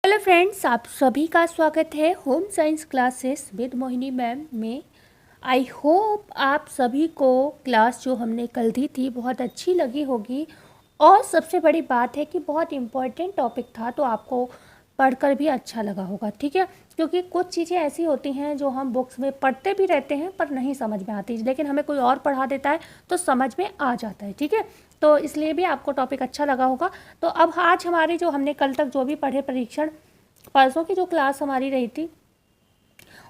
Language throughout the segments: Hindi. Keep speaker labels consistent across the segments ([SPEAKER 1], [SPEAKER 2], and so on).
[SPEAKER 1] हेलो फ्रेंड्स, आप सभी का स्वागत है home science classes with Mohini ma'am में। आई होप आप सभी को क्लास जो हमने कल दी थी बहुत अच्छी लगी होगी। और सबसे बड़ी बात है कि बहुत इम्पोर्टेंट टॉपिक था, तो आपको पढ़कर भी अच्छा लगा होगा। ठीक है, क्योंकि कुछ चीज़ें ऐसी होती हैं जो हम बुक्स में पढ़ते भी रहते हैं पर नहीं समझ में आती, लेकिन हमें कोई और पढ़ा देता है तो समझ में आ जाता है। ठीक है, तो इसलिए भी आपको टॉपिक अच्छा लगा होगा। तो अब आज हमारी जो हमने कल तक जो भी पढ़े परीक्षण, परसों की जो क्लास हमारी रही थी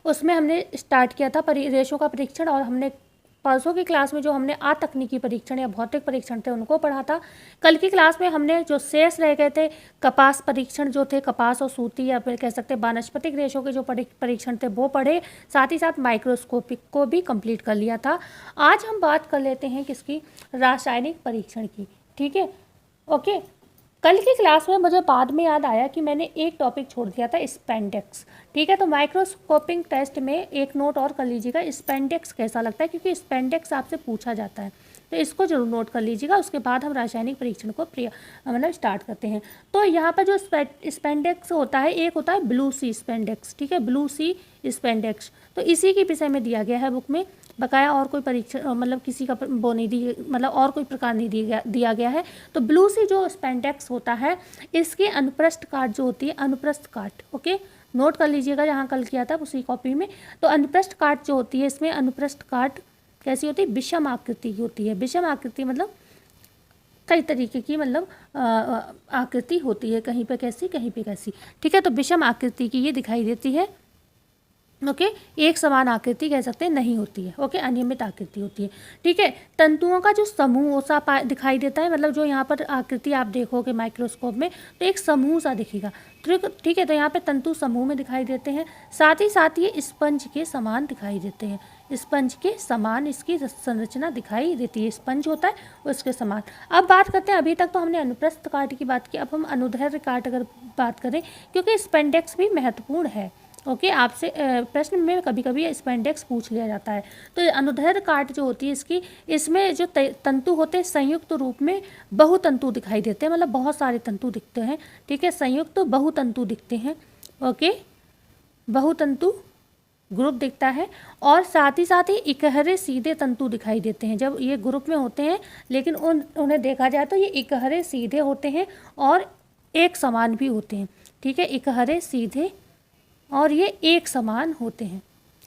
[SPEAKER 1] उसमें हमने स्टार्ट किया था रेशों का परीक्षण, और हमने परसों की क्लास में जो हमने तकनीकी परीक्षण या भौतिक परीक्षण थे उनको पढ़ा था। कल की क्लास में हमने जो शेष रह गए थे कपास परीक्षण जो थे, कपास और सूती या फिर कह सकते हैं वानस्पतिक रेशों के जो परीक्षण थे वो पढ़े, साथ ही साथ माइक्रोस्कोपिक को भी कंप्लीट कर लिया था। आज हम बात कर लेते हैं किसकी, रासायनिक परीक्षण की। ठीक है, ओके। कल की क्लास में मुझे बाद में याद आया कि मैंने एक टॉपिक छोड़ दिया था, स्पेंडेक्स। ठीक है, तो माइक्रोस्कोपिंग टेस्ट में एक नोट और कर लीजिएगा, स्पेंडेक्स कैसा लगता है, क्योंकि स्पेंडेक्स आपसे पूछा जाता है, तो इसको जरूर नोट कर लीजिएगा। उसके बाद हम रासायनिक परीक्षण को मतलब स्टार्ट करते हैं। तो यहाँ पर जो स्पेंडेक्स होता है, एक होता है ब्लू सी स्पेंडेक्स। ठीक है, ब्लू सी स्पेंडेक्स, तो इसी के विषय में दिया गया है बुक में बकाया, और कोई परीक्षण मतलब किसी का वो नहीं दी, मतलब और कोई प्रकार नहीं दिया गया है। तो ब्लू सी जो स्पेंडेक्स होता है, इसकी अनुप्रस्थ काट जो होती है, अनुप्रस्थ काट, ओके, नोट कर लीजिएगा, जहाँ कल किया था उसी कॉपी में। तो अनुप्रस्थ काट जो होती है, इसमें अनुप्रस्थ काट कैसी होती है, विषम आकृति की होती है। विषम आकृति मतलब कई तरीके की मतलब आकृति होती है, कहीं पे कैसी कहीं पे कैसी। ठीक है, तो विषम आकृति की ये दिखाई देती है। ओके, एक समान आकृति कह सकते हैं नहीं होती है। ओके, अनियमित आकृति होती है। ठीक है, तंतुओं का जो समूह सा दिखाई देता है, मतलब जो यहाँ पर आकृति आप देखोगे माइक्रोस्कोप में तो एक समूह सा दिखेगा। ठीक है, तो यहाँ पे तंतु समूह में दिखाई देते हैं, साथ ही साथ ये स्पंज के समान दिखाई देते हैं। स्पंज के समान इसकी संरचना दिखाई देती है, स्पंज होता है उसके समान। अब बात करते हैं, अभी तक तो हमने अनुप्रस्थ काट की बात की, अब हम अनुदैर्ध्य काट अगर बात करें, क्योंकि स्पेंडेक्स भी महत्वपूर्ण है। ओके, आपसे प्रश्न में कभी कभी स्पेंडेक्स पूछ लिया जाता है। तो अनुदैर्ध्य काट जो होती है इसकी, इसमें जो तंतु होते हैं संयुक्त रूप में बहुतंतु दिखाई देते हैं, मतलब बहुत सारे तंतु दिखते हैं। ठीक है, संयुक्त बहुतंतु दिखते हैं। ओके, बहुतंतु ग्रुप दिखता है, और साथ ही इकहरे सीधे तंतु दिखाई देते हैं जब ये ग्रुप में होते हैं, लेकिन उन्हें देखा जाए तो ये इकहरे सीधे होते हैं और एक समान भी होते हैं। ठीक है, इकहरे सीधे और ये एक समान होते हैं।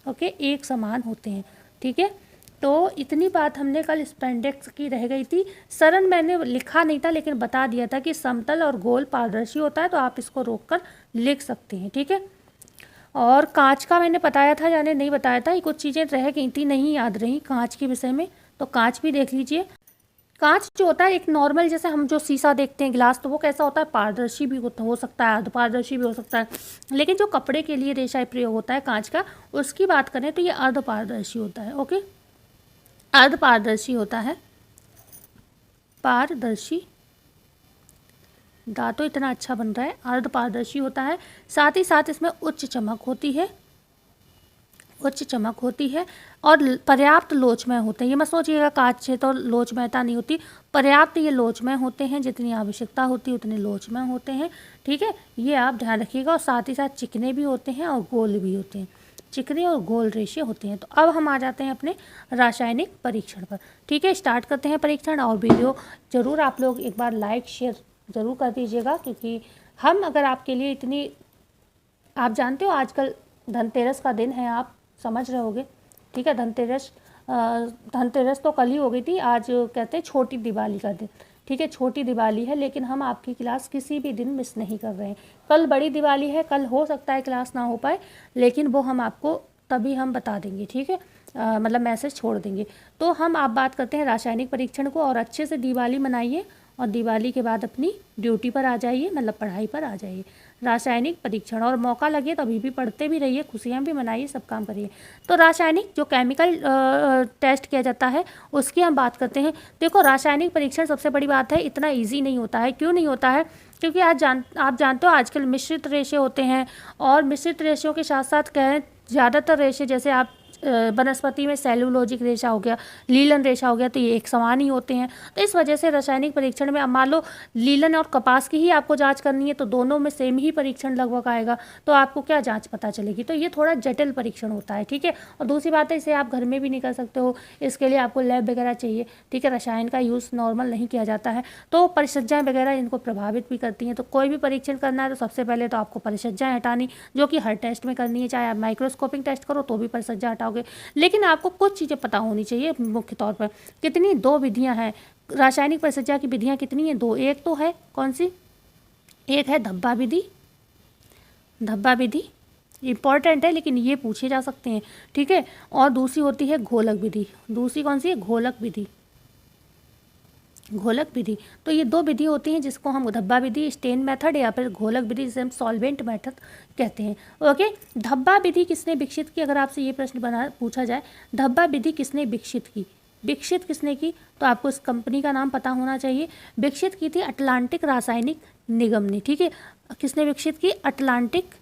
[SPEAKER 1] ओके, एक समान होते हैं। ठीक है, तो इतनी बात हमने कल स्पेंडेक्स की रह गई थी। सरल मैंने लिखा नहीं था, लेकिन बता दिया था कि समतल और गोल पारदर्शी होता है, तो आप इसको रोककर लिख सकते हैं। ठीक है, और कांच का मैंने बताया था, यानी नहीं बताया था, ये कुछ चीज़ें रह गई थी, नहीं याद रही कांच के विषय में, तो कांच भी देख लीजिए। कांच जो होता है एक नॉर्मल, जैसे हम जो शीशा देखते हैं ग्लास, तो वो कैसा होता है, पारदर्शी भी हो सकता है, अर्धपारदर्शी भी हो सकता है। लेकिन जो कपड़े के लिए रेशा प्रयोग होता है कांच का, उसकी बात करें तो ये अर्धपारदर्शी होता है। ओके, अर्धपारदर्शी होता है, पारदर्शी, दांतों इतना अच्छा बन रहा है, अर्धपारदर्शी होता है। साथ ही साथ इसमें उच्च चमक होती है, उच्च चमक होती है, और पर्याप्त लोचमय होते हैं। ये मत सोचिएगा कांच से तो लोचमयता नहीं होती, पर्याप्त ये लोचमय होते हैं, जितनी आवश्यकता होती है उतने लोचमय होते हैं। ठीक है, ये आप ध्यान रखिएगा। और साथ ही साथ चिकने भी होते हैं और गोल भी होते हैं, चिकने और गोल रेशे होते हैं। तो अब हम आ जाते हैं अपने रासायनिक परीक्षण पर। ठीक है, स्टार्ट करते हैं परीक्षण। और वीडियो ज़रूर आप लोग एक बार लाइक शेयर ज़रूर कर दीजिएगा, क्योंकि हम अगर आपके लिए इतनी, आप जानते हो आजकल धनतेरस का दिन है, आप समझ रहे होगे। ठीक है, धनतेरस तो कल ही हो गई थी, आज कहते हैं छोटी दिवाली का दिन। ठीक है, छोटी दिवाली है, लेकिन हम आपकी क्लास किसी भी दिन मिस नहीं कर रहे हैं। कल बड़ी दिवाली है, कल हो सकता है क्लास ना हो पाए, लेकिन वो हम आपको तभी हम बता देंगे। ठीक है, मतलब मैसेज छोड़ देंगे। तो हम आप बात करते हैं रासायनिक परीक्षण को, और अच्छे से दिवाली मनाइए, और दिवाली के बाद अपनी ड्यूटी पर आ जाइए, मतलब पढ़ाई पर आ जाइए। रासायनिक परीक्षण, और मौका लगे तो अभी भी पढ़ते भी रहिए, खुशियाँ भी मनाइए, सब काम करिए। तो रासायनिक जो केमिकल टेस्ट किया जाता है उसकी हम बात करते हैं। देखो, रासायनिक परीक्षण सबसे बड़ी बात है, इतना ईजी नहीं होता है। क्यों नहीं होता है? क्योंकि आप जानते हो आजकल मिश्रित रेशे होते हैं, और मिश्रित रेशों के साथ साथ कहें ज़्यादातर रेशे, जैसे आप वनस्पति में सेलुलोजिक रेशा हो गया, लीलन रेशा हो गया, तो ये एक समान ही होते हैं। तो इस वजह से रासायनिक परीक्षण में अब मान लो लीलन और कपास की ही आपको जांच करनी है तो दोनों में सेम ही परीक्षण लगभग आएगा, तो आपको क्या जांच पता चलेगी। तो ये थोड़ा जटिल परीक्षण होता है, ठीक है। और दूसरी बात है, इसे आप घर में भी नहीं कर सकते हो, इसके लिए आपको लैब वगैरह चाहिए, ठीक है। रसायन का यूज़ नॉर्मल नहीं किया जाता है, तो परिसज्जाएँ वगैरह इनको प्रभावित भी करती हैं। तो कोई भी परीक्षण करना है तो सबसे पहले तो आपको परिसज्जाएँ हटानी, जो कि हर टेस्ट में करनी है, चाहे आप माइक्रोस्कोपिक टेस्ट करो तो भी परिसज्जा हटाओगे। लेकिन आपको कुछ चीज़ें पता होनी चाहिए मुख्य तौर पर। कितनी? 2 विधियां हैं रासायनिक परिचर्या की। विधियां कितनी हैं? 2। एक तो है कौन सी? एक है धब्बा विधि। धब्बा विधि इंपॉर्टेंट है लेकिन ये पूछे जा सकते हैं, ठीक है। और दूसरी होती है घोलक विधि। दूसरी कौन सी है? घोलक विधि। घोलक विधि। तो ये 2 विधि होती हैं जिसको हम धब्बा विधि, स्टेन मेथड, या फिर घोलक विधि जिसे हम सॉल्वेंट मेथड कहते हैं। ओके, धब्बा विधि किसने विकसित की? अगर आपसे ये प्रश्न पूछा जाए, धब्बा विधि किसने विकसित की? विकसित किसने की? तो आपको इस कंपनी का नाम पता होना चाहिए। विकसित की थी अटलांटिक रासायनिक निगम ने, ठीक है। किसने विकसित की? अटलांटिक।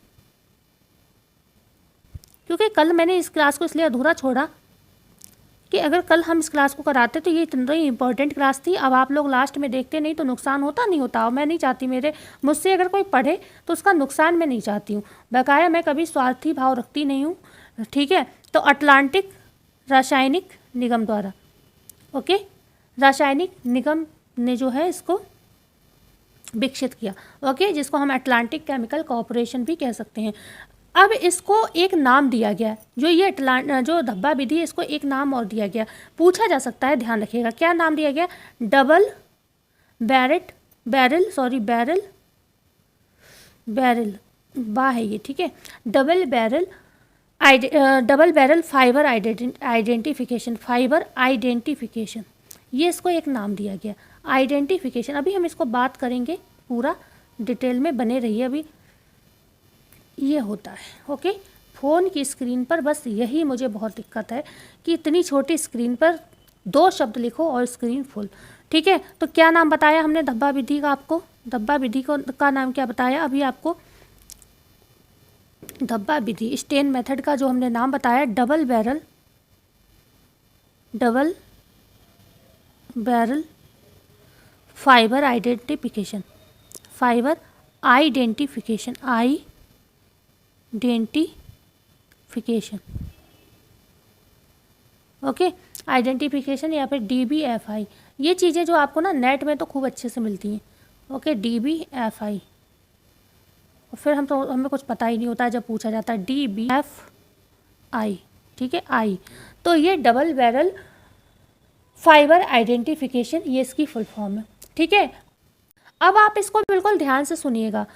[SPEAKER 1] क्योंकि कल मैंने इस क्लास को इसलिए अधूरा छोड़ा कि अगर कल हम इस क्लास को कराते तो ये इतना ही इंपॉर्टेंट क्लास थी। अब आप लोग लास्ट में देखते नहीं तो नुकसान होता नहीं होता, और मैं नहीं चाहती मुझसे अगर कोई पढ़े तो उसका नुकसान मैं नहीं चाहती हूँ। बकाया मैं कभी स्वार्थी भाव रखती नहीं हूँ, ठीक है। तो अटलांटिक रासायनिक निगम द्वारा, ओके, रासायनिक निगम ने जो है इसको विकसित किया, ओके, जिसको हम अटलांटिक केमिकल कॉरपोरेशन भी कह सकते हैं। अब इसको एक नाम दिया गया, जो ये जो धब्बा विधि है इसको एक नाम और दिया गया, पूछा जा सकता है, ध्यान रखिएगा। क्या नाम दिया गया? डबल बैरल बा है ये, ठीक है। डबल बैरल फाइबर आइडेंटिफिकेशन, ये इसको एक नाम दिया गया, आइडेंटिफिकेशन। अभी हम इसको बात करेंगे पूरा डिटेल में, बने रहिए। अभी ये होता है, ओके। फ़ोन की स्क्रीन पर बस यही मुझे बहुत दिक्कत है कि इतनी छोटी स्क्रीन पर 2 शब्द लिखो और स्क्रीन फुल, ठीक है। तो क्या नाम बताया हमने धब्बा विधि का? आपको धब्बा विधि का नाम क्या बताया अभी आपको? धब्बा विधि, स्टेन मेथड का जो हमने नाम बताया, double barrel fibre identification, okay, identification, या फिर DBFI। ये चीज़ें जो आपको ना नेट में तो खूब अच्छे से मिलती हैं, ओके, DBFI। और फिर हमें कुछ पता ही नहीं होता है जब पूछा जाता है DBFI, ठीक है, आई। तो ये डबल बैरल फाइबर आइडेंटिफिकेशन, ये इसकी फुल फॉर्म है, ठीक है। अब आप इसको बिल्कुल ध्यान से सुनिएगा।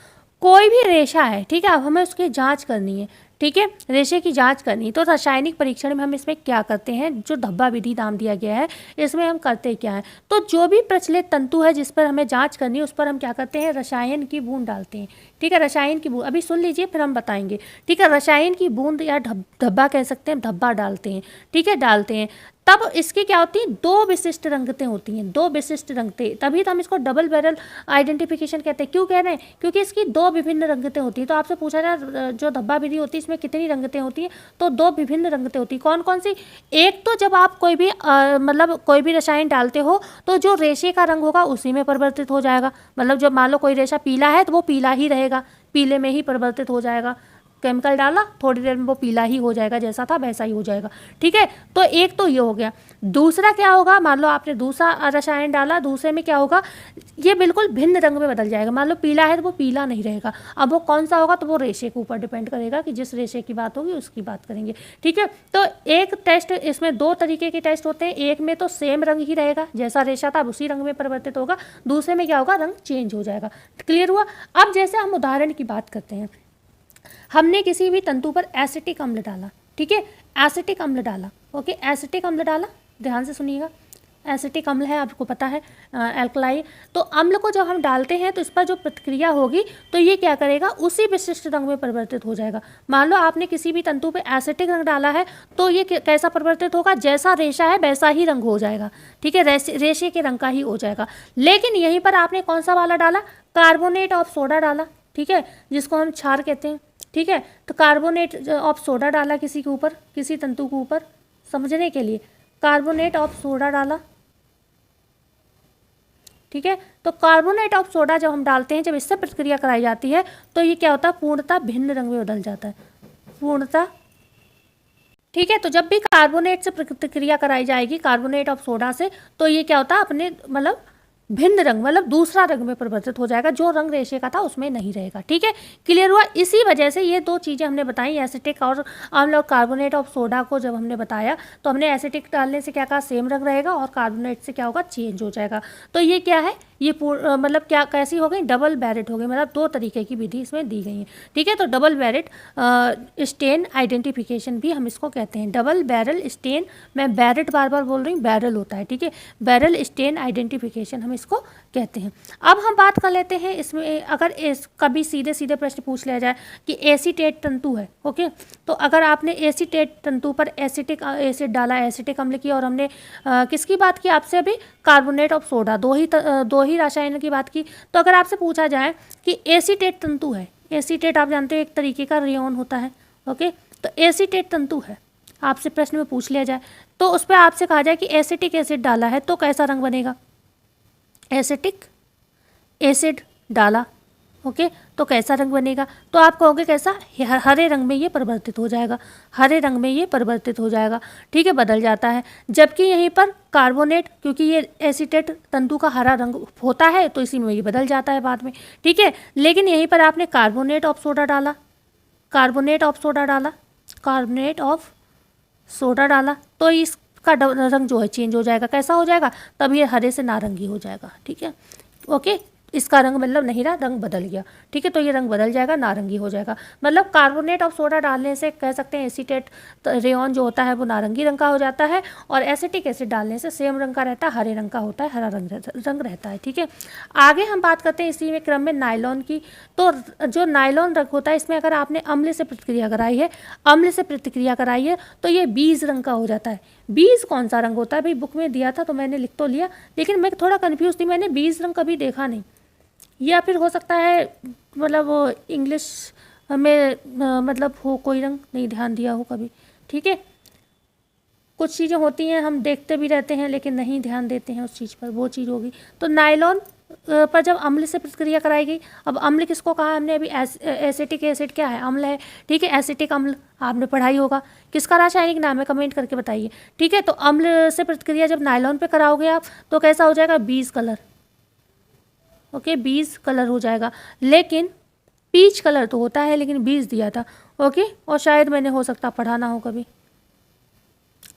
[SPEAKER 1] कोई भी रेशा है, ठीक है, अब हमें उसकी जांच करनी है, ठीक है, रेशे की जांच करनी। तो रासायनिक परीक्षण में हम इसमें क्या करते हैं? जो धब्बा विधि नाम दिया गया है इसमें हम करते क्या है? तो जो भी प्रचलित तंतु है जिस पर हमें जांच करनी है उस पर हम क्या करते हैं? रसायन की बूंद डालते हैं, ठीक है। रसायन की बूंद, अभी सुन लीजिए फिर हम बताएंगे, ठीक है। रसायन की बूंद या धब्बा कह सकते हैं, धब्बा डालते हैं, ठीक है, डालते हैं। तब इसकी क्या होती है? 2 विशिष्ट रंगतें होती हैं, 2 विशिष्ट रंगतें, तभी तो हम इसको डबल बैरल आइडेंटिफिकेशन कहते हैं। क्यों कह रहे हैं? क्योंकि इसकी 2 विभिन्न रंगतें होती हैं। तो आपसे पूछा जाए जो धब्बा विधि होती है इसमें कितनी रंगतें होती हैं? तो 2 विभिन्न रंगतें होती हैं। कौन कौन सी? एक तो जब आप कोई भी मतलब कोई भी रसायन डालते हो तो जो रेशे का रंग होगा उसी में परिवर्तित हो जाएगा। मतलब जब मान लो कोई रेशा पीला है तो वो पीला ही रहेगा, पीले में ही परिवर्तित हो जाएगा। केमिकल डाला, थोड़ी देर में वो पीला ही हो जाएगा, जैसा था वैसा ही हो जाएगा, ठीक है। तो एक तो ये हो गया। दूसरा क्या होगा? मान लो आपने दूसरा रसायन डाला, दूसरे में क्या होगा? ये बिल्कुल भिन्न रंग में बदल जाएगा। मान लो पीला है तो वो पीला नहीं रहेगा। अब वो कौन सा होगा? तो वो रेशे के ऊपर डिपेंड करेगा कि जिस रेशे की बात होगी उसकी बात करेंगे, ठीक है। तो एक टेस्ट, इसमें 2 तरीके के टेस्ट होते हैं। एक में तो सेम रंग ही रहेगा, जैसा रेशा था उसी रंग में परिवर्तित होगा। दूसरे में क्या होगा? रंग चेंज हो जाएगा। क्लियर हुआ? अब जैसे हम उदाहरण की बात करते हैं, हमने किसी भी तंतु पर एसिटिक अम्ल डाला, ठीक है, एसिटिक अम्ल डाला, ओके, एसिटिक अम्ल डाला, ध्यान से सुनिएगा। एसिटिक अम्ल है, आपको पता है, एल्कलाई। तो अम्ल को जब हम डालते हैं तो इस पर जो प्रतिक्रिया होगी तो ये क्या करेगा? उसी विशिष्ट रंग में परिवर्तित हो जाएगा। मान लो आपने किसी भी तंतु पे एसिटिक रंग डाला है तो ये कैसा परिवर्तित होगा? जैसा रेशा है वैसा ही रंग हो जाएगा, ठीक है, रेशे के रंग का ही हो जाएगा। लेकिन यहीं पर आपने कौन सा वाला डाला? कार्बोनेट ऑफ सोडा डाला, ठीक है, जिसको हम क्षार कहते हैं, ठीक है। तो कार्बोनेट ऑफ सोडा डाला किसी के ऊपर, किसी तंतु के ऊपर, समझने के लिए कार्बोनेट ऑफ सोडा डाला, ठीक है। तो कार्बोनेट ऑफ सोडा जब हम डालते हैं, जब इससे प्रतिक्रिया कराई जाती है तो ये क्या होता है, पूर्णतः भिन्न रंग में बदल जाता है, पूर्णतः, ठीक है। तो जब भी कार्बोनेट से प्रतिक्रिया कराई जाएगी, कार्बोनेट ऑफ सोडा से, तो ये क्या होता है, अपने मतलब भिन्न रंग, मतलब दूसरा रंग में परिवर्तित हो जाएगा, जो रंग रेशे का था उसमें नहीं रहेगा, ठीक है। क्लियर हुआ। इसी वजह से ये दो चीज़ें हमने बताई, एसिटिक और अम्ल और कार्बोनेट ऑफ सोडा को जब हमने बताया तो हमने एसिटिक डालने से क्या कहा, सेम रंग रहेगा, और कार्बोनेट से क्या होगा, चेंज हो जाएगा। तो ये क्या है, ये मतलब क्या कैसी हो गई, डबल बैरेट हो गई, मतलब दो तरीके की विधि इसमें दी गई है, ठीक है। तो डबल बैरेट स्टेन आइडेंटिफिकेशन भी हम इसको कहते हैं, डबल बैरल स्टेन, मैं बैरेट बार बार बोल रही हूँ, बैरल होता है, ठीक है, बैरल स्टेन आइडेंटिफिकेशन हम इसको कहते हैं। अब हम बात कर लेते हैं इसमें, अगर कभी सीधे सीधे प्रश्न पूछ लिया जाए कि एसीटेट तंतु है, ओके, तो अगर आपने एसीटेट तंतु पर एसिटिक एसिड डाला, एसिटिक अम्ल की, और हमने किसकी बात की आपसे अभी, कार्बोनेट ऑफ सोडा, दो ही रसायन की बात की, तो अगर आपसे पूछा जाए कि एसीटेट तंतु है, एसीटेट आप जानते हो एक तरीके का रेयन होता है, ओके, तो एसीटेट तंतु है, आपसे प्रश्न में पूछ लिया जाए, तो उस पर आपसे कहा जाए कि एसिटिक एसिड डाला है तो कैसा रंग बनेगा, एसिटिक एसिड डाला, ओके, तो कैसा रंग बनेगा, तो आप कहोगे कैसा, हरे रंग में ये परिवर्तित हो जाएगा, हरे रंग में ये परिवर्तित हो जाएगा, ठीक है, बदल जाता है। जबकि यहीं पर कार्बोनेट, क्योंकि ये एसीटेट तंतु का हरा रंग होता है तो इसी में ये बदल जाता है बाद में, ठीक है। लेकिन यहीं पर आपने कार्बोनेट ऑफ सोडा डाला, कार्बोनेट ऑफ सोडा डाला, कार्बोनेट ऑफ सोडा डाला, तो इसका रंग जो है चेंज हो जाएगा, कैसा हो जाएगा, तब ये हरे से नारंगी हो जाएगा, ठीक है, ओके, इसका रंग मतलब नहीं रहा, रंग बदल गया, ठीक है, तो ये रंग बदल जाएगा, नारंगी हो जाएगा। मतलब कार्बोनेट ऑफ सोडा डालने से कह सकते हैं एसीटेट रेयन जो होता है वो नारंगी रंग का हो जाता है, और एसिटिक एसिड डालने से सेम रंग का रहता है, हरे रंग का होता है, हरा रंग रहता है, ठीक है। आगे हम बात करते हैं इसी में क्रम में नायलॉन की। तो जो नायलॉन रंग होता है, इसमें अगर आपने अम्ल से प्रतिक्रिया कराई है, अम्ल से प्रतिक्रिया कराई है, तो ये बीज रंग का हो जाता है। बीज कौन सा रंग होता है, भाई बुक में दिया था तो मैंने लिख तो लिया, लेकिन मैं थोड़ा कन्फ्यूज थी, मैंने बीज रंग कभी देखा नहीं, या फिर हो सकता है मतलब वो इंग्लिश में मतलब हो कोई रंग नहीं ध्यान दिया हो कभी, ठीक है। कुछ चीज़ें होती हैं हम देखते भी रहते हैं लेकिन नहीं ध्यान देते हैं उस चीज़ पर, वो चीज़ होगी। तो नायलॉन पर जब अम्ल से प्रतिक्रिया कराई गई, अब अम्ल किसको कहा हमने अभी, एसिटिक एसिड क्या है, अम्ल है, ठीक है, एसिटिक अम्ल आपने पढ़ाई होगा, किसका रासायनिक नाम है कमेंट करके बताइए, ठीक है। तो अम्ल से प्रतिक्रिया जब नायलॉन पे कराओगे आप तो कैसा हो जाएगा, बीज कलर, ओके, बीज कलर हो जाएगा। लेकिन पीच कलर तो होता है, लेकिन बीज दिया था, ओके, और शायद मैंने हो सकता पढ़ा ना हो कभी।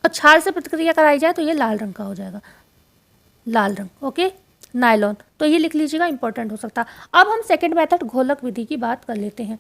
[SPEAKER 1] और क्षार से प्रतिक्रिया कराई जाए तो ये लाल रंग का हो जाएगा, लाल रंग, ओके, नायलॉन, तो ये लिख लीजिएगा, इंपॉर्टेंट हो सकता। अब हम सेकंड मेथड घोलक विधि की बात कर लेते हैं।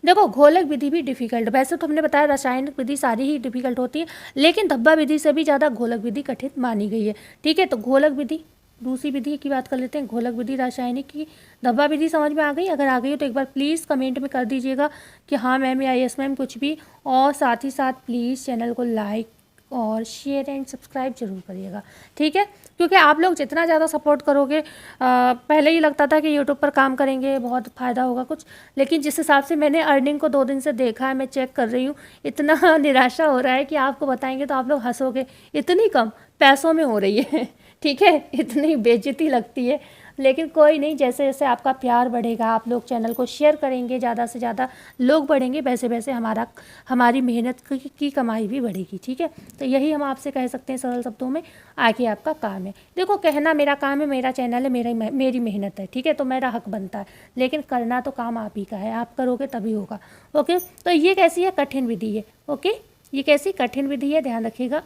[SPEAKER 1] देखो घोलक विधि भी डिफिकल्ट, वैसे तो हमने बताया रासायनिक विधि सारी ही डिफिकल्ट होती है, लेकिन धब्बा विधि से भी ज़्यादा घोलक विधि कठिन मानी गई है, ठीक है। तो घोलक विधि, दूसरी विधि की बात कर लेते हैं, घोलक विधि रासायनिक की। धब्बा विधि समझ में आ गई, अगर आ गई हो तो एक बार प्लीज़ कमेंट में कर दीजिएगा कि हाँ मैम या यस मैम कुछ भी, और साथ ही साथ प्लीज़ चैनल को लाइक और शेयर एंड सब्सक्राइब जरूर करिएगा, ठीक है, क्योंकि आप लोग जितना ज़्यादा सपोर्ट करोगे, पहले ही लगता था कि यूट्यूब पर काम करेंगे बहुत फ़ायदा होगा कुछ, लेकिन जिस हिसाब से मैंने अर्निंग को 2 दिन से देखा है, मैं चेक कर रही हूँ, इतना निराशा हो रहा है कि आपको बताएंगे तो आप लोग हंसोगे, इतनी कम पैसों में हो रही है ठीक है, इतनी बेइज्जती लगती है, लेकिन कोई नहीं, जैसे जैसे आपका प्यार बढ़ेगा, आप लोग चैनल को शेयर करेंगे, ज़्यादा से ज़्यादा लोग बढ़ेंगे, वैसे वैसे हमारी मेहनत की कमाई भी बढ़ेगी, ठीक है। तो यही हम आपसे कह सकते हैं सरल शब्दों में, आगे आपका काम है। देखो कहना मेरा काम है, मेरा चैनल है, मेरी मेहनत है, ठीक है, तो मेरा हक बनता है, लेकिन करना तो काम आप ही का है, आप करोगे तभी होगा, ओके। तो ये कैसी है, कठिन विधि है, ओके, ये कैसी कठिन विधि है, ध्यान रखिएगा,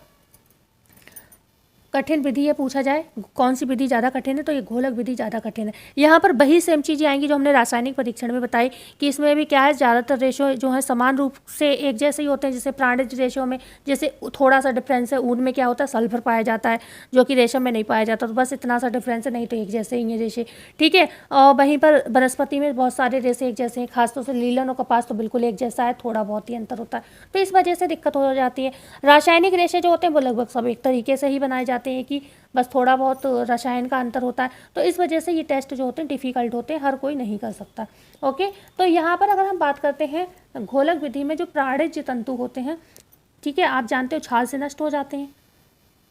[SPEAKER 1] कठिन विधि है, पूछा जाए कौन सी विधि ज़्यादा कठिन है तो ये घोलक विधि ज़्यादा कठिन है। यहाँ पर वही सेम चीज़ें आएंगी जो हमने रासायनिक परीक्षण में बताई कि इसमें भी क्या है, ज़्यादातर रेशो जो है समान रूप से एक जैसे ही होते हैं, जैसे प्राणिज रेशो में जैसे थोड़ा सा डिफरेंस है, उनमें क्या होता है सल्फर पाया जाता है जो कि रेशम में नहीं पाया जाता, तो बस इतना सा डिफरेंस है, नहीं तो एक जैसे ही हैं रेशे, ठीक है। और वहीं पर वनस्पति में बहुत सारे रेशे एक जैसे हैं, खासतौर से लीलन और कपास तो बिल्कुल एक जैसा है, थोड़ा बहुत ही अंतर होता है, तो इस वजह से दिक्कत हो जाती है। रासायनिक रेशे जो होते हैं वो लगभग सब एक तरीके से ही बनाए जाते हैं, जाते हैं कि बस थोड़ा बहुत रसायन का अंतर होता है, तो इस वजह से ये टेस्ट जो होते हैं डिफ़िकल्ट होते हैं, हर कोई नहीं कर सकता। ओके, तो यहाँ पर अगर हम बात करते हैं घोलक विधि में जो प्राणिज तंतु होते हैं, ठीक है, आप जानते हो छाल से नष्ट हो जाते हैं।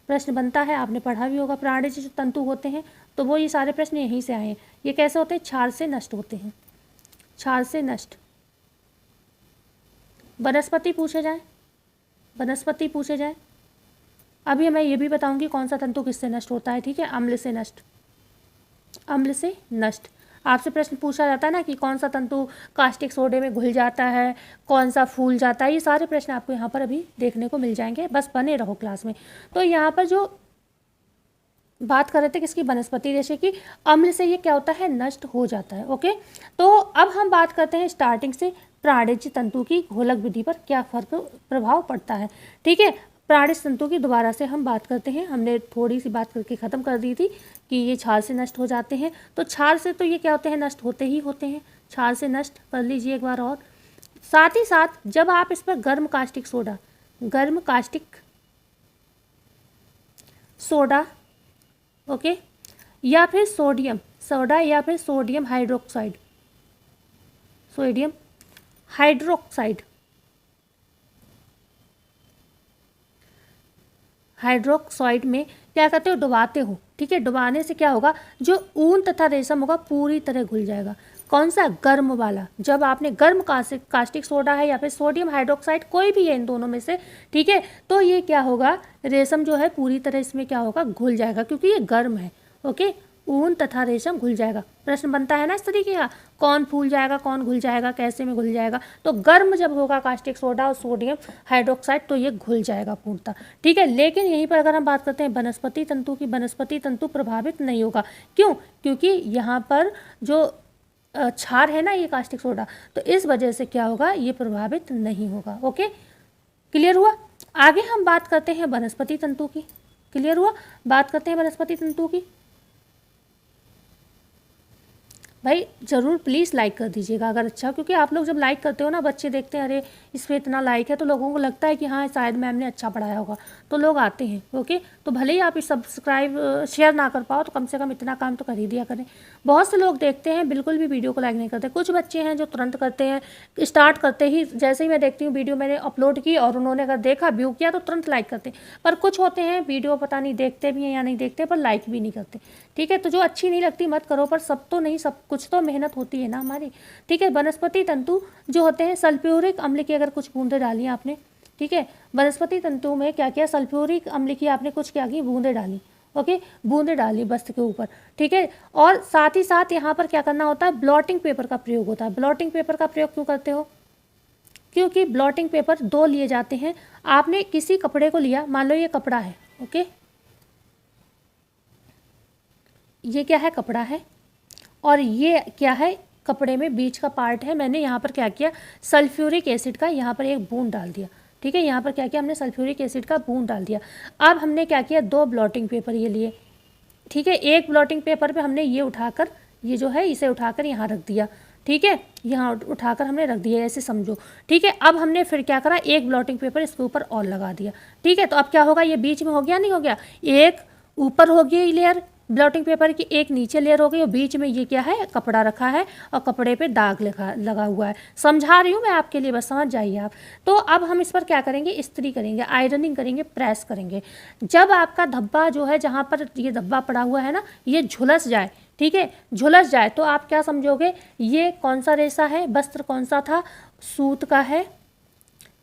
[SPEAKER 1] प्रश्न बनता है, आपने पढ़ा भी होगा, प्राणिज जो तंतु होते हैं तो वो ये सारे प्रश्न यहीं से आए हैं। ये कैसे होते हैं? छाल से नष्ट होते हैं, छाल से नष्ट। वनस्पति पूछे जाए, वनस्पति पूछे जाए, अभी मैं ये भी बताऊंगी कौन सा तंतु किससे नष्ट होता है, ठीक है, अम्ल से नष्ट, अम्ल से नष्ट। आपसे प्रश्न पूछा जाता है ना कि कौन सा तंतु कास्टिक सोडे में घुल जाता है, कौन सा फूल जाता है, ये सारे प्रश्न आपको यहाँ पर अभी देखने को मिल जाएंगे, बस बने रहो क्लास में। तो यहाँ पर जो बात कर रहे थे किसकी? वनस्पति रेशे की। अम्ल से ये क्या होता है? नष्ट हो जाता है। ओके, तो अब हम बात करते हैं स्टार्टिंग से प्राणिज तंतु की घोलक विधि पर क्या फर्क प्रभाव पड़ता है, ठीक है। प्राणिज तंतु की दोबारा से हम बात करते हैं, हमने थोड़ी सी बात करके ख़त्म कर दी थी कि ये छाल से नष्ट हो जाते हैं। तो छाल से तो ये क्या होते हैं? नष्ट होते ही होते हैं, छाल से नष्ट कर लीजिए एक बार और। साथ ही साथ जब आप इस पर गर्म कास्टिक सोडा, गर्म कास्टिक सोडा, ओके, या फिर सोडियम सोडा या फिर sodium hydroxide, sodium hydroxide, hydroxide में क्या करते हो? डुबाते हो, ठीक है। डुबाने से क्या होगा? जो ऊन तथा रेशम होगा पूरी तरह घुल जाएगा। कौन सा? गर्म वाला। जब आपने गर्म कास्टिक सोडा है या फिर सोडियम हाइड्रोक्साइड, कोई भी है इन दोनों में से, ठीक है, तो ये क्या होगा? रेशम जो है पूरी तरह इसमें क्या होगा? घुल जाएगा, क्योंकि ये गर्म है। ओके, ऊन तथा रेशम घुल जाएगा। प्रश्न बनता है ना इस तरीके का, कौन फूल जाएगा, कौन घुल जाएगा, कैसे में घुल जाएगा? तो गर्म जब होगा कास्टिक सोडा और सोडियम हाइड्रोक्साइड तो ये घुल जाएगा पूर्णतः, ठीक है। लेकिन यहीं पर अगर हम बात करते हैं वनस्पति तंतु की, वनस्पति तंतु प्रभावित नहीं होगा। क्यों? क्योंकि यहाँ पर जो क्षार है ना ये कास्टिक सोडा, तो इस वजह से क्या होगा? ये प्रभावित नहीं होगा। ओके, क्लियर हुआ? आगे हम बात करते हैं वनस्पति तंतु की। क्लियर हुआ? बात करते हैं वनस्पति तंतु की। भाई ज़रूर प्लीज़ लाइक कर दीजिएगा अगर अच्छा, क्योंकि आप लोग जब लाइक करते हो ना, बच्चे देखते हैं अरे इस पर इतना लाइक है, तो लोगों को लगता है कि हाँ शायद मैम ने अच्छा पढ़ाया होगा, तो लोग आते हैं। ओके, तो भले ही आप इस सब्सक्राइब शेयर ना कर पाओ, तो कम से कम इतना काम तो कर ही दिया करें। बहुत से लोग देखते हैं बिल्कुल भी वीडियो को लाइक नहीं करते। कुछ बच्चे हैं जो तुरंत करते हैं, स्टार्ट करते ही, जैसे ही मैं देखती हूँ वीडियो मैंने अपलोड की और उन्होंने अगर देखा, व्यू किया, तो तुरंत लाइक करते हैं। पर कुछ होते हैं वीडियो पता नहीं देखते भी हैं या नहीं देखते, पर लाइक भी नहीं करते, ठीक है। तो जो अच्छी नहीं लगती मत करो, पर सब तो नहीं, सब कुछ तो मेहनत होती है ना हमारी, ठीक है। वनस्पति तंतु जो होते हैं, सल्फ्यूरिक अम्ल की अगर कुछ बूंदें डाली आपने, ठीक है, वनस्पति तंतु में क्या किया? सल्फ्यूरिक अम्ल की आपने कुछ क्या की? बूंदें डाली। ओके, बूंदें डाली वस्त्र के ऊपर, ठीक है। और साथ ही साथ यहाँ पर क्या करना होता है? ब्लॉटिंग पेपर का प्रयोग होता है। ब्लॉटिंग पेपर का प्रयोग क्यों करते हो? क्योंकि ब्लॉटिंग पेपर दो लिए जाते हैं। आपने किसी कपड़े को लिया, मान लो ये कपड़ा है, ओके, ये क्या है? कपड़ा है, और ये क्या है? कपड़े में बीच का पार्ट है। मैंने यहाँ पर क्या किया? सल्फ्यूरिक एसिड का यहाँ पर एक बूंद डाल दिया, ठीक है। यहाँ पर क्या किया हमने? सल्फ्यूरिक एसिड का बूंद डाल दिया। अब हमने क्या किया? दो ब्लॉटिंग पेपर ये लिए, ठीक है। एक ब्लॉटिंग पेपर पे हमने ये उठाकर, ये जो है इसे उठाकर यहाँ रख दिया, ठीक है, यहाँ उठाकर हमने रख दिया, ऐसे समझो, ठीक है। अब हमने फिर क्या करा? एक ब्लॉटिंग पेपर इसके ऊपर और लगा दिया, ठीक है। तो अब क्या होगा? ये बीच में हो गया, नहीं हो गया? एक ऊपर हो गई लेयर ब्लॉटिंग पेपर की, एक नीचे लेयर हो गई, और बीच में ये क्या है? कपड़ा रखा है, और कपड़े पे दाग लगा हुआ है। समझा रही हूँ मैं आपके लिए, बस समझ जाइए आप। तो अब हम इस पर क्या करेंगे? इस्त्री करेंगे, आयरनिंग करेंगे, प्रेस करेंगे। जब आपका धब्बा जो है, जहाँ पर ये धब्बा पड़ा हुआ है ना, ये झुलस जाए, ठीक है, झुलस जाए, तो आप क्या समझोगे? ये कौन सा रेशा है? वस्त्र कौन सा था? सूत का है,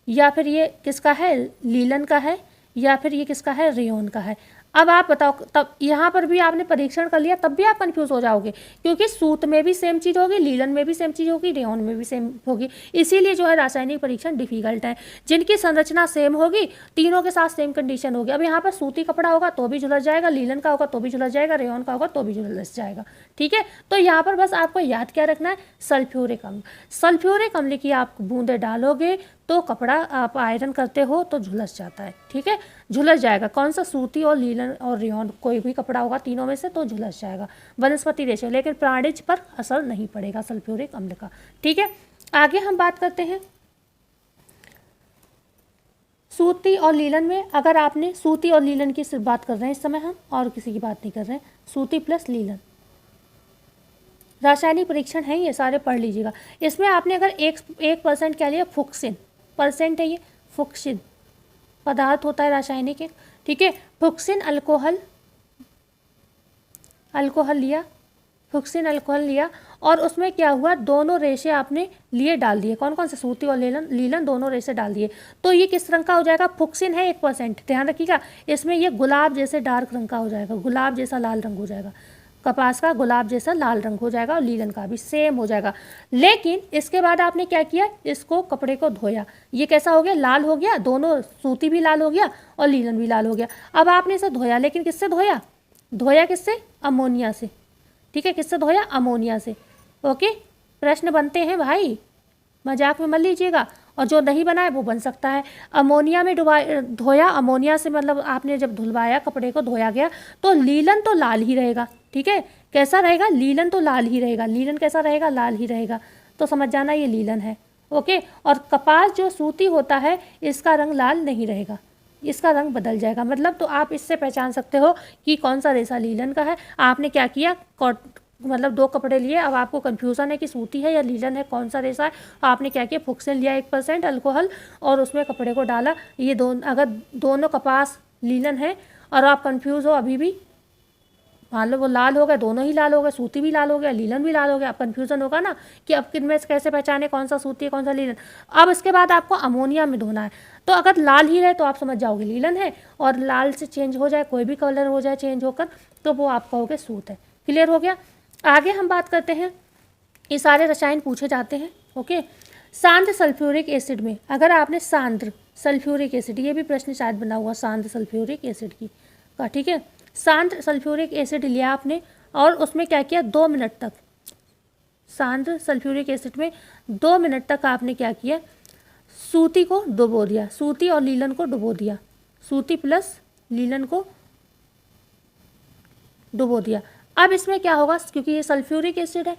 [SPEAKER 1] या फिर ये किसका है? लीलन का है, या फिर ये किसका है? रेयॉन का है। अब आप बताओ, तब यहाँ पर भी आपने परीक्षण कर लिया, तब भी आप कंफ्यूज हो जाओगे, क्योंकि सूत में भी सेम चीज़ होगी, लीलन में भी सेम चीज़ होगी, रेयॉन में भी सेम होगी। इसीलिए जो है रासायनिक परीक्षण डिफिकल्ट है। जिनकी संरचना सेम होगी, तीनों के साथ सेम कंडीशन होगी। अब यहाँ पर सूती कपड़ा होगा तो भी झुलस जाएगा, लीलन का होगा तो भी झुलस जाएगा, रेयॉन का होगा तो भी झुलस जाएगा, ठीक है। तो यहाँ पर बस आपको याद क्या रखना है? सल्फ्यूरिक अम्ल। सल्फ्यूरिक अम्ल की आप बूंदें डालोगे तो कपड़ा आप आयरन करते हो तो झुलस जाता है, ठीक है, झुलस जाएगा। कौन सा? सूती और लीलन और रेयॉन, कोई भी कपड़ा होगा तीनों में से तो झुलस जाएगा वनस्पति रेशे, लेकिन प्राणिज पर असर नहीं पड़ेगा सल्फ्यूरिक अम्ल का, ठीक है। आगे हम बात करते हैं सूती और लीलन में अगर आपने सूती और लीलन की सिर्फ बात कर रहे हैं इस समय हम, और किसी की बात नहीं कर रहे हैं, सूती प्लस लीलन। रासायनिक परीक्षण है ये, सारे पढ़ लीजिएगा। इसमें आपने अगर 1% क्या लिया, फुक्सिन, परसेंट है ये, फुक्सिन पदार्थ होता है रासायनिक एक, ठीक है। फुक्सिन अल्कोहल, अल्कोहल लिया, फुक्सिन अल्कोहल लिया, और उसमें क्या हुआ, दोनों रेशे आपने लिए डाल दिए, कौन कौन से, सूती और लीलन, लीलन दोनों रेशे डाल दिए, तो ये किस रंग का हो जाएगा, फुक्सिन है 1%, ध्यान रखिएगा। इसमें ये गुलाब जैसे डार्क रंग का हो जाएगा, गुलाब जैसा लाल रंग हो जाएगा, कपास का गुलाब जैसा लाल रंग हो जाएगा, और लीलन का भी सेम हो जाएगा। लेकिन इसके बाद आपने क्या किया, इसको कपड़े को धोया, ये कैसा हो गया, लाल हो गया, दोनों सूती भी लाल हो गया और लीलन भी लाल हो गया। अब आपने इसे धोया, लेकिन किससे धोया, धोया किससे, अमोनिया से, ठीक है, किससे धोया, अमोनिया से। ओके, प्रश्न बनते हैं भाई, मजाक में मत लीजिएगा, और जो नहीं बना है वो बन सकता है। अमोनिया में धोया, अमोनिया से मतलब आपने जब धुलवाया, कपड़े को धोया गया, तो लीलन तो लाल ही रहेगा, ठीक है, कैसा रहेगा, लीलन तो लाल ही रहेगा, लीलन कैसा रहेगा, लाल ही रहेगा, तो समझ जाना ये लीलन है। ओके, और कपास जो सूती होता है इसका रंग लाल नहीं रहेगा, इसका रंग बदल जाएगा, मतलब तो आप इससे पहचान सकते हो कि कौन सा रेशा लीलन का है। आपने क्या किया, मतलब 2 कपड़े लिए, अब आपको कन्फ्यूज़न है कि सूती है या लीलन है, कौन सा रेशा है, आपने क्या किया, फुक्सिन लिया 1% अल्कोहल, और उसमें कपड़े को डाला। ये अगर दोनों कपास लीलन है और आप कंफ्यूज हो अभी भी, मान लो वो लाल हो गए, दोनों ही लाल हो गए, सूती भी लाल हो गया, लीलन भी लाल हो गया, अब कन्फ्यूज़न होगा ना कि अब किन में से कैसे पहचाने कौन सा सूती है कौन सा लीलन। अब इसके बाद आपको अमोनिया में धोना है, तो अगर लाल ही रहे तो आप समझ जाओगे लीलन है, और लाल से चेंज हो जाए, कोई भी कलर हो जाए चेंज होकर, तो वो आप कहोगे सूत है। क्लियर हो गया। आगे हम बात करते हैं, ये सारे रसायन पूछे जाते हैं। ओके, सांद्र सल्फ्यूरिक एसिड में अगर आपने सांद्र सल्फ्यूरिक एसिड, ये भी प्रश्न शायद बना हुआ सांद्र सल्फ्यूरिक एसिड की का, ठीक है, सांद्र सल्फ्यूरिक एसिड लिया आपने, और उसमें क्या किया, 2 मिनट तक, सांद्र सल्फ्यूरिक एसिड में 2 मिनट तक आपने क्या किया, सूती को डुबो दिया, सूती और लीलन को डुबो दिया, सूती प्लस लीलन को डुबो दिया। अब इसमें क्या होगा, क्योंकि ये सल्फ्यूरिक एसिड है,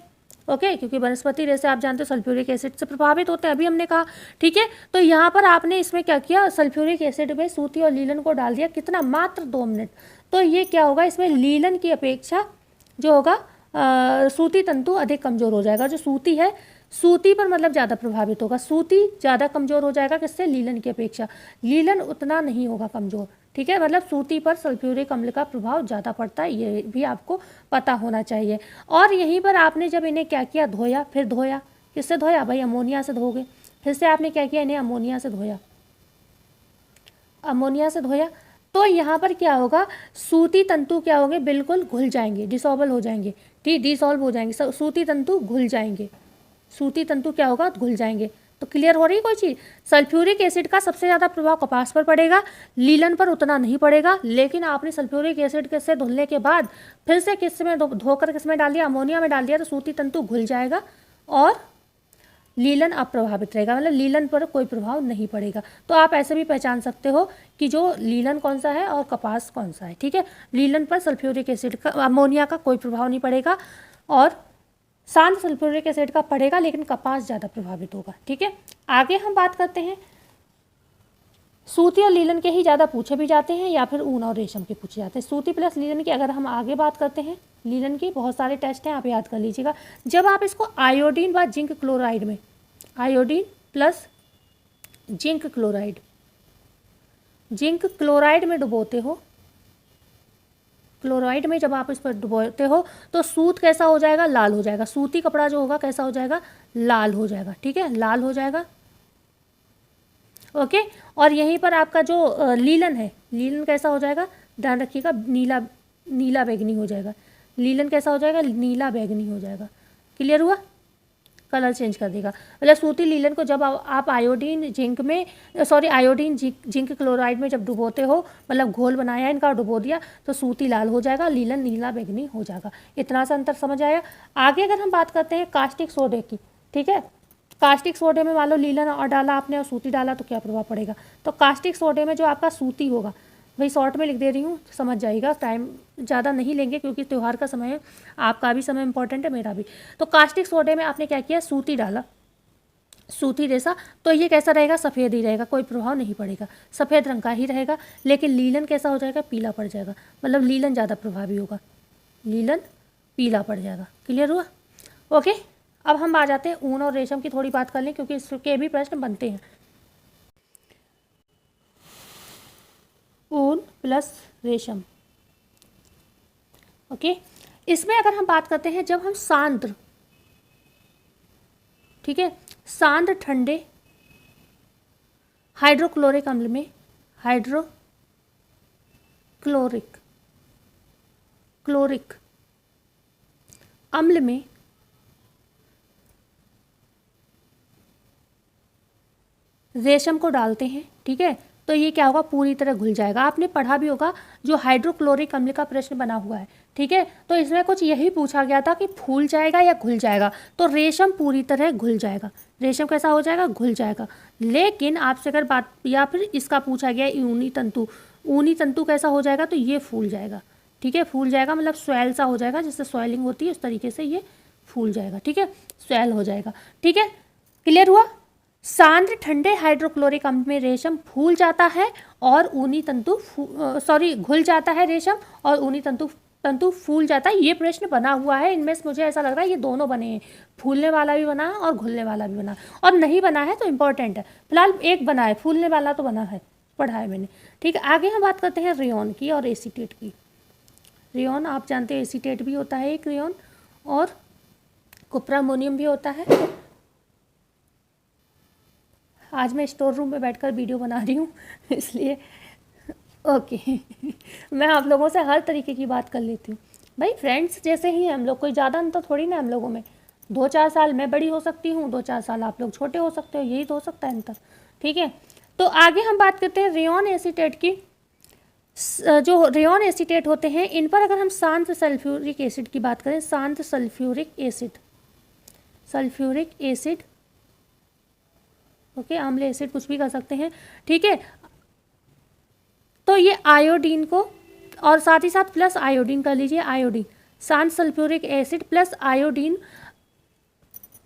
[SPEAKER 1] ओके, क्योंकि वनस्पति जैसे आप जानते हो सल्फ्यूरिक एसिड से प्रभावित होते हैं, अभी हमने कहा, ठीक है। तो यहाँ पर आपने इसमें क्या किया, सल्फ्यूरिक एसिड में सूती और लीलन को डाल दिया, कितना, मात्र 2 मिनट। तो ये क्या होगा, इसमें लीलन की अपेक्षा जो होगा सूती तंतु अधिक कमज़ोर हो जाएगा, जो सूती है सूती पर मतलब ज़्यादा प्रभावित होगा, सूती ज़्यादा कमज़ोर हो जाएगा किससे, लीलन की अपेक्षा, लीलन उतना नहीं होगा कमज़ोर, ठीक है, मतलब सूती पर सल्फ्यूरिक अम्ल का प्रभाव ज़्यादा पड़ता है, ये भी आपको पता होना चाहिए। और यहीं पर आपने जब इन्हें क्या किया, धोया, फिर धोया, किससे धोया भाई, अमोनिया से धोगे, फिर से आपने क्या किया, इन्हें अमोनिया से धोया, अमोनिया से धोया, तो यहाँ पर क्या होगा, सूती तंतु क्या होंगे, बिल्कुल घुल जाएंगे, डिसॉल्व हो जाएंगे, ठीक, डिसॉल्व हो जाएंगे, सूती तंतु घुल जाएंगे, सूती तंतु क्या होगा, घुल जाएंगे। तो क्लियर हो रही है कोई चीज़। सल्फ्यूरिक एसिड का सबसे ज़्यादा प्रभाव कपास पर पड़ेगा, लीलन पर उतना नहीं पड़ेगा, लेकिन आपने सल्फ्यूरिक एसिड से धुलने के बाद फिर से किस में धोकर किस में डाल दिया, अमोनिया में डाल दिया, तो सूती तंतु घुल जाएगा और लीलन अप्रभावित रहेगा, मतलब लीलन पर कोई प्रभाव नहीं पड़ेगा। तो आप ऐसे भी पहचान सकते हो कि जो लीलन कौन सा है और कपास कौन सा है, ठीक है। लीलन पर सल्फ्यूरिक एसिड का, अमोनिया का कोई प्रभाव नहीं पड़ेगा, और सांद्र सल्फ्यूरिक एसिड का पड़ेगा, लेकिन कपास ज़्यादा प्रभावित होगा, ठीक है। आगे हम बात करते हैं, सूती और लीलन के ही ज़्यादा पूछे भी जाते हैं या फिर ऊन और रेशम के पूछे जाते हैं। सूती प्लस लीलन की अगर हम आगे बात करते हैं, लीलन की बहुत सारे टेस्ट हैं, आप याद कर लीजिएगा। जब आप इसको आयोडीन व जिंक क्लोराइड में, iodine plus zinc chloride, zinc chloride में डुबोते हो, क्लोराइड में जब आप इस पर डुबोते हो तो सूत कैसा हो जाएगा, लाल हो जाएगा, सूती कपड़ा जो होगा कैसा हो जाएगा, लाल हो जाएगा, ठीक है, लाल हो जाएगा। ओके, और यहीं पर आपका जो लीलन है, लीलन कैसा हो जाएगा, ध्यान रखिएगा, नीला नीला बैगनी हो जाएगा, लीलन कैसा हो जाएगा, नीला बैगनी हो जाएगा। क्लियर हुआ, कलर चेंज कर देगा। मतलब सूती लीलन को जब आप आयोडीन जिंक में, सॉरी आयोडीन जिंक क्लोराइड में जब डुबोते हो, मतलब घोल बनाया इनका, डुबो दिया, तो सूती लाल हो जाएगा, लीलन नीला बैगनी हो जाएगा। इतना सा अंतर समझ आया। आगे अगर हम बात करते हैं कास्टिक सोडे की, ठीक है, कास्टिक सोडे में मान लो लीलन और डाला आपने और सूती डाला तो क्या प्रभाव पड़ेगा। तो कास्टिक सोडे में जो आपका सूती होगा, वही शॉर्ट में लिख दे रही हूँ, समझ जाइएगा, टाइम ज़्यादा नहीं लेंगे क्योंकि त्यौहार का समय है, आपका भी समय इंपॉर्टेंट है, मेरा भी। तो कास्टिक सोडे में आपने क्या किया, सूती डाला, सूती रेशा, तो ये कैसा रहेगा, सफ़ेद ही रहेगा, कोई प्रभाव नहीं पड़ेगा, सफ़ेद रंग का ही रहेगा। लेकिन लीलन कैसा हो जाएगा, पीला पड़ जाएगा, मतलब लीलन ज़्यादा प्रभावी होगा, लीलन पीला पड़ जाएगा। क्लियर हुआ? ओके, अब हम आ जाते हैं ऊन और रेशम की थोड़ी बात कर लें, क्योंकि इसके भी प्रश्न बनते हैं। ऊन प्लस रेशम, ओके। इसमें अगर हम बात करते हैं, जब हम सांद्र, ठीक है, सांद्र ठंडे हाइड्रोक्लोरिक अम्ल में, क्लोरिक अम्ल में रेशम को डालते हैं, ठीक है, तो ये क्या होगा, पूरी तरह घुल जाएगा। आपने पढ़ा भी होगा जो हाइड्रोक्लोरिक अम्ल का प्रश्न बना हुआ है, ठीक है, तो इसमें कुछ यही पूछा गया था कि फूल जाएगा या घुल जाएगा, तो रेशम पूरी तरह घुल जाएगा। रेशम कैसा हो जाएगा, घुल जाएगा। लेकिन आपसे अगर बात, या फिर इसका पूछा गया ऊनी तंतु, ऊनी तंतु कैसा हो जाएगा, तो ये फूल जाएगा, ठीक है, फूल जाएगा, मतलब स्वेल सा हो जाएगा, जिससे स्वेलिंग होती है उस तरीके से ये फूल जाएगा, ठीक है, स्वेल हो जाएगा, ठीक है। क्लियर हुआ? सांद्र ठंडे हाइड्रोक्लोरिक अम्ल में रेशम फूल जाता है और ऊनी तंतु घुल जाता है रेशम, और ऊनी तंतु फूल जाता है। ये प्रश्न बना हुआ है, इनमें से मुझे ऐसा लग रहा है ये दोनों बने हैं, फूलने वाला भी बना है और घुलने वाला भी बना है, और नहीं बना है तो इम्पोर्टेंट है। फिलहाल एक बना है, फूलने वाला तो बना है, पढ़ा है मैंने, ठीक है। आगे हम बात करते हैं रेयॉन की और एसीटेट की। रेयॉन आप जानते हैं एसीटेट भी होता है एक रेयॉन, और कुप्रामोनियम भी होता है। आज मैं स्टोर रूम में बैठकर वीडियो बना रही हूँ इसलिए ओके मैं आप लोगों से हर तरीके की बात कर लेती हूँ। भाई फ्रेंड्स जैसे ही हम लोग, कोई ज़्यादा अंतर थोड़ी ना हम लोगों में, 2-4 साल मैं बड़ी हो सकती हूँ, 2-4 साल आप लोग छोटे हो सकते हो, यही तो हो सकता है अंतर, ठीक है। तो आगे हम बात करते हैं रेयॉन एसीटेट की। जो रेयॉन एसीटेट होते हैं, इन पर अगर हम शांत सल्फ्यूरिक एसिड की बात करें, शांत सल्फ्यूरिक एसिड, ओके, अम्ल एसिड कुछ भी कर सकते हैं, ठीक है। तो ये आयोडीन को, और साथ ही साथ प्लस आयोडीन कर लीजिए, आयोडीन, शांत सल्फ्यूरिक एसिड प्लस आयोडीन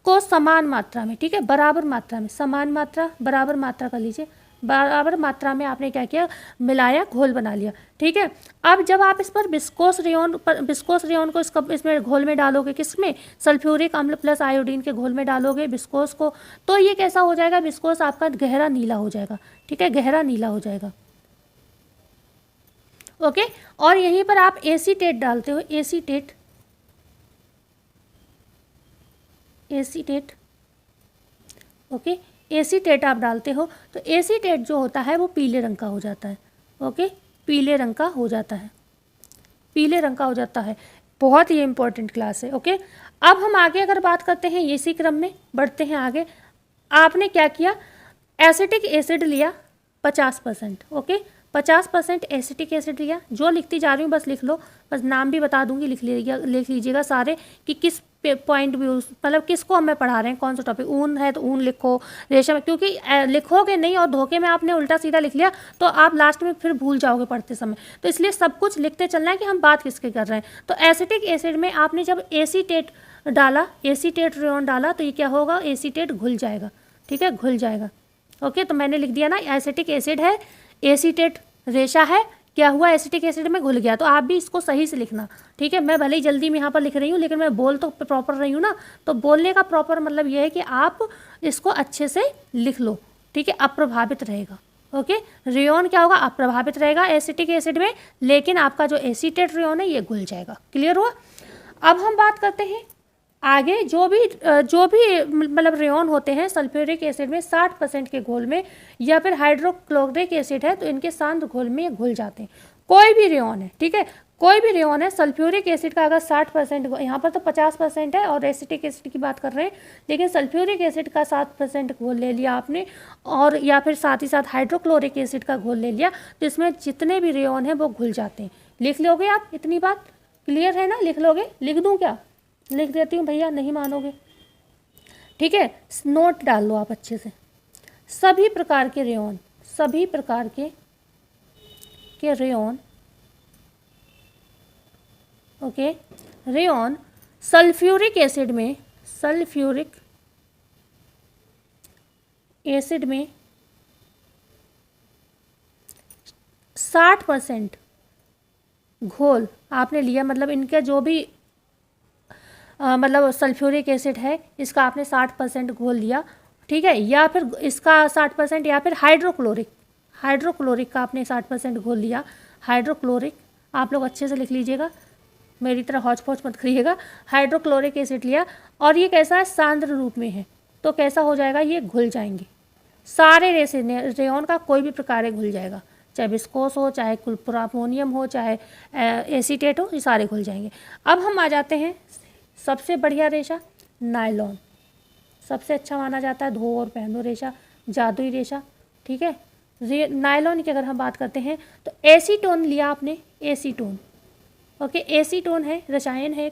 [SPEAKER 1] को समान मात्रा में, ठीक है, बराबर मात्रा में, समान मात्रा बराबर मात्रा कर लीजिए, बराबर मात्रा में आपने क्या किया, मिलाया, घोल बना लिया, ठीक है। अब जब आप इस पर विस्कोस रेयॉन को इसमें घोल में डालोगे, किसमें, सल्फ्यूरिक अम्ल प्लस आयोडीन के घोल में डालोगे विस्कोस को, तो ये कैसा हो जाएगा, विस्कोस आपका गहरा नीला हो जाएगा, ठीक है, गहरा नीला हो जाएगा, ओके। और यहीं पर आप एसीटेट डालते हो, एसीटेट, ओके, एसीटेट आप डालते हो, तो एसीटेट जो होता है वो पीले रंग का हो जाता है, ओके, पीले रंग का हो जाता है, पीले रंग का हो जाता है। बहुत ही इंपॉर्टेंट क्लास है, ओके। अब हम आगे अगर बात करते हैं, इसी क्रम में बढ़ते हैं आगे। आपने क्या किया, एसिटिक एसिड लिया 50%, ओके, 50% एसिटिक एसिड लिया, जो लिखती जा रही हूँ बस लिख लो, बस नाम भी बता दूंगी, लिख लीजिएगा सारे कि किस पॉइंट भी, मतलब किसको हमें पढ़ा रहे हैं, कौन सा टॉपिक, ऊन है तो ऊन लिखो, रेशम, क्योंकि लिखोगे नहीं और धोखे में आपने उल्टा सीधा लिख लिया तो आप लास्ट में फिर भूल जाओगे पढ़ते समय, तो इसलिए सब कुछ लिखते चलना है कि हम बात किसके कर रहे हैं। तो एसिटिक एसिड में आपने जब एसीटेट डाला, एसीटेट रेयॉन डाला, तो ये क्या होगा, एसीटेट घुल जाएगा, ठीक है, घुल जाएगा, ओके। तो मैंने लिख दिया ना, एसिटिक एसिड है, एसीटेट रेशा है, क्या हुआ, एसिटिक एसिड में घुल गया, तो आप भी इसको सही से लिखना, ठीक है। मैं भले ही जल्दी में यहाँ पर लिख रही हूँ, लेकिन मैं बोल तो प्रॉपर रही हूँ ना, तो बोलने का प्रॉपर मतलब ये है कि आप इसको अच्छे से लिख लो, ठीक है, अप्रभावित रहेगा, ओके। रेयॉन क्या होगा, अप्रभावित रहेगा एसिटिक एसिड में, लेकिन आपका जो एसीटेट रेयॉन है ये घुल जाएगा। क्लियर हुआ? अब हम बात करते हैं आगे, जो भी मतलब रेयॉन होते हैं सल्फ्यूरिक एसिड में 60% के घोल में, या फिर हाइड्रोक्लोरिक एसिड है तो इनके शांत घोल में ये घुल जाते हैं। कोई भी रेयॉन है, ठीक है, कोई भी रेयॉन है, सल्फ्यूरिक एसिड का अगर 60%, यहाँ पर तो 50% है और एसिटिक एसिड की बात कर रहे हैं, लेकिन सल्फ्यूरिक एसिड का 60% घोल ले लिया आपने, और या फिर साथ ही साथ हाइड्रोक्लोरिक एसिड का घोल ले लिया, तो इसमें जितने भी रेयॉन हैं वो घुल जाते हैं। लिख लोगे आप, इतनी बात क्लियर है ना, लिख लोगे, लिख दूँ क्या, लिख देती हूँ भैया, नहीं मानोगे, ठीक है, नोट डाल लो आप अच्छे से। सभी प्रकार के रेयॉन, सभी प्रकार के rayon, okay, rayon sulphuric acid में, सल्फ्यूरिक एसिड में 60% घोल आपने लिया, मतलब इनके जो भी मतलब सल्फ्यूरिक एसिड है इसका आपने 60% घोल लिया, ठीक है, या फिर इसका 60%, या फिर हाइड्रोक्लोरिक का आपने 60% घोल लिया। हाइड्रोक्लोरिक आप लोग अच्छे से लिख लीजिएगा, मेरी तरह हौच पौच मत करिएगा। हाइड्रोक्लोरिक एसिड लिया और ये कैसा है, सांद्र रूप में है, तो कैसा हो जाएगा, ये घुल जाएंगे सारे रेयन का कोई भी प्रकार घुल जाएगा, चाहे विस्कोस हो, चाहे कुलपुरामोनियम हो, चाहे एसीटेट हो, ये सारे घुल जाएंगे। अब हम आ जाते हैं सबसे बढ़िया रेशा नायलॉन, सबसे अच्छा माना जाता है, धो और पहनो रेशा, जादुई रेशा, ठीक है। नायलॉन की अगर हम बात करते हैं तो एसीटोन लिया आपने, एसीटोन, ओके, एसीटोन है, रसायन है,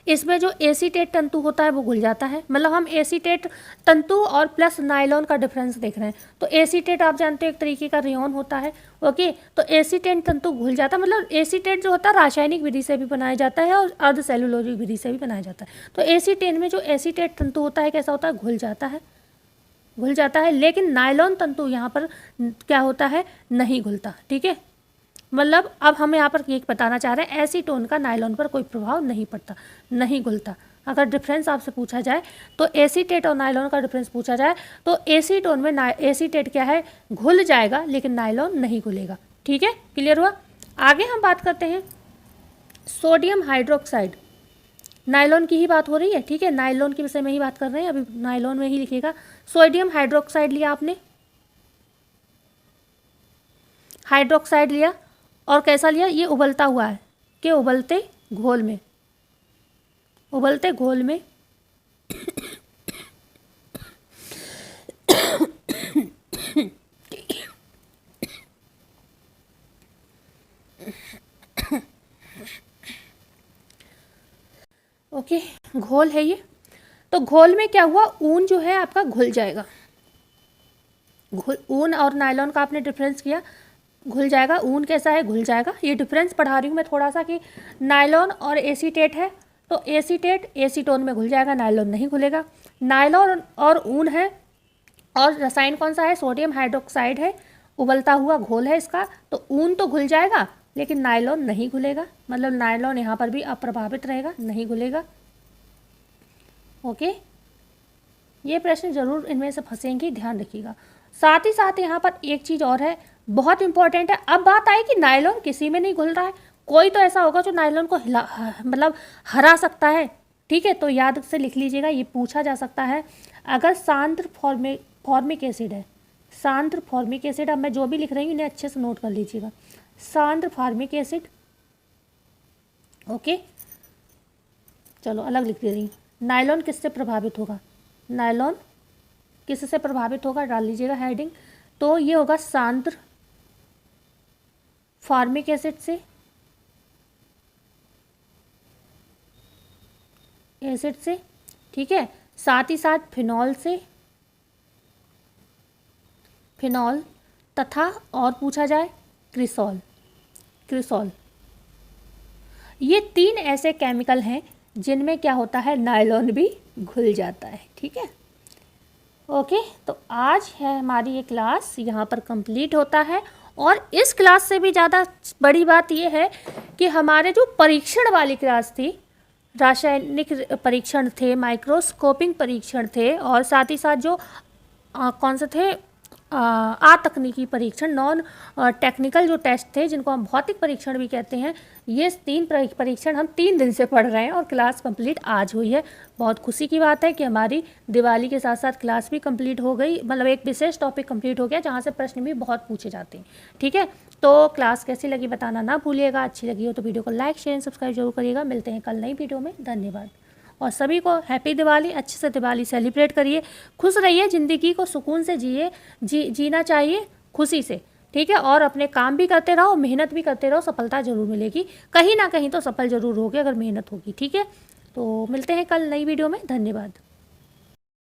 [SPEAKER 1] इसमें जो एसीटेट तंतु होता है वो घुल जाता है, मतलब हम एसीटेट तंतु और प्लस नायलॉन का डिफरेंस देख रहे हैं। तो एसीटेट आप जानते हो एक तरीके का रेयन होता है, ओके, तो एसीटेट तंतु घुल जाता है, मतलब एसीटेट जो होता है रासायनिक विधि से भी बनाया जाता है और अर्धसेलुलोजिक विधि से भी बनाया जाता है। तो एसीटेट में जो एसीटेट तंतु होता है कैसा होता है, घुल जाता है, लेकिन नायलॉन तंतु यहाँ पर क्या होता है, नहीं घुलता, ठीक है। मतलब अब हम यहाँ पर ये बताना चाह रहे हैं एसीटोन का नायलॉन पर कोई प्रभाव नहीं पड़ता, नहीं घुलता। अगर डिफरेंस आपसे पूछा जाए तो एसीटेट और नायलॉन का डिफरेंस पूछा जाए तो एसीटोन में एसीटेट क्या है, घुल जाएगा, लेकिन नायलॉन नहीं घुलेगा, ठीक है, क्लियर हुआ। आगे हम बात करते हैं सोडियम हाइड्रोक्साइड, नायलॉन की ही बात हो रही है, ठीक है, नायलॉन के विषय में ही बात कर रहे हैं, अभी नायलॉन में ही लिखिएगा। सोडियम हाइड्रोक्साइड लिया आपने, हाइड्रोक्साइड लिया और कैसा लिया, ये उबलता हुआ है कि उबलते घोल में, ओके, घोल है ये। तो घोल में क्या हुआ, ऊन जो है आपका घुल जाएगा, ऊन और नायलॉन का आपने डिफरेंस किया, घुल जाएगा, ऊन कैसा है, घुल जाएगा। ये डिफरेंस पढ़ा रही हूँ मैं थोड़ा सा कि नायलॉन और एसीटेट है, तो एसीटेट एसीटोन में घुल जाएगा, नायलॉन नहीं घुलेगा। नायलॉन और ऊन है और रसायन कौन सा है, सोडियम हाइड्रोक्साइड है, उबलता हुआ घोल है इसका, तो ऊन तो घुल जाएगा लेकिन नायलॉन नहीं घुलेगा, मतलब नायलॉन यहाँ पर भी अप्रभावित रहेगा, नहीं घुलेगा, ओके। ये प्रश्न जरूर इनमें से फंसेंगे, ध्यान रखिएगा। साथ ही साथ यहाँ पर एक चीज़ और है, बहुत इंपॉर्टेंट है। अब बात आई कि नायलॉन किसी में नहीं घुल रहा है, कोई तो ऐसा होगा जो नायलॉन को मतलब हरा सकता है, ठीक है, तो याद से लिख लीजिएगा, ये पूछा जा सकता है। अगर सांद्र फॉर्मिक एसिड है, सांद्र फॉर्मिक एसिड, अब मैं जो भी लिख रही हूँ इन्हें अच्छे से नोट कर लीजिएगा, सांद्र फॉर्मिक एसिड, ओके, चलो अलग लिख दे रही हूँ। नायलॉन किससे प्रभावित होगा, नायलॉन किससे प्रभावित होगा, डाल लीजिएगा हेडिंग, तो ये होगा सांद्र फॉर्मिक एसिड से, ठीक है, साथ ही साथ फिनॉल से, फिनॉल तथा और पूछा जाए क्रिसॉल। ये 3 ऐसे केमिकल हैं जिनमें क्या होता है, नायलॉन भी घुल जाता है, ठीक है, ओके। तो आज है हमारी ये क्लास यहाँ पर कंप्लीट होता है, और इस क्लास से भी ज़्यादा बड़ी बात ये है कि हमारे जो परीक्षण वाली क्लास थी, रासायनिक परीक्षण थे, माइक्रोस्कोपिंग परीक्षण थे, और साथ ही साथ जो कौन से थे, तकनीकी परीक्षण, नॉन टेक्निकल जो टेस्ट थे जिनको हम भौतिक परीक्षण भी कहते हैं, ये 3 परीक्षण हम 3 दिन से पढ़ रहे हैं और क्लास कंप्लीट आज हुई है। बहुत खुशी की बात है कि हमारी दिवाली के साथ साथ क्लास भी कंप्लीट हो गई, मतलब एक विशेष टॉपिक कंप्लीट हो गया जहाँ से प्रश्न भी बहुत पूछे जाते हैं, ठीक है। तो क्लास कैसी लगी बताना ना भूलिएगा, अच्छी लगी हो तो वीडियो को लाइक शेयर सब्सक्राइब जरूर करिएगा। मिलते हैं कल नई वीडियो में, धन्यवाद। और सभी को हैप्पी दिवाली, अच्छे से दिवाली सेलिब्रेट करिए, खुश रहिए, ज़िंदगी को सुकून से जीना चाहिए, खुशी से, ठीक है। और अपने काम भी करते रहो, मेहनत भी करते रहो, सफलता जरूर मिलेगी, कहीं ना कहीं तो सफल जरूर होगे अगर मेहनत होगी, ठीक है। तो मिलते हैं कल नई वीडियो में, धन्यवाद।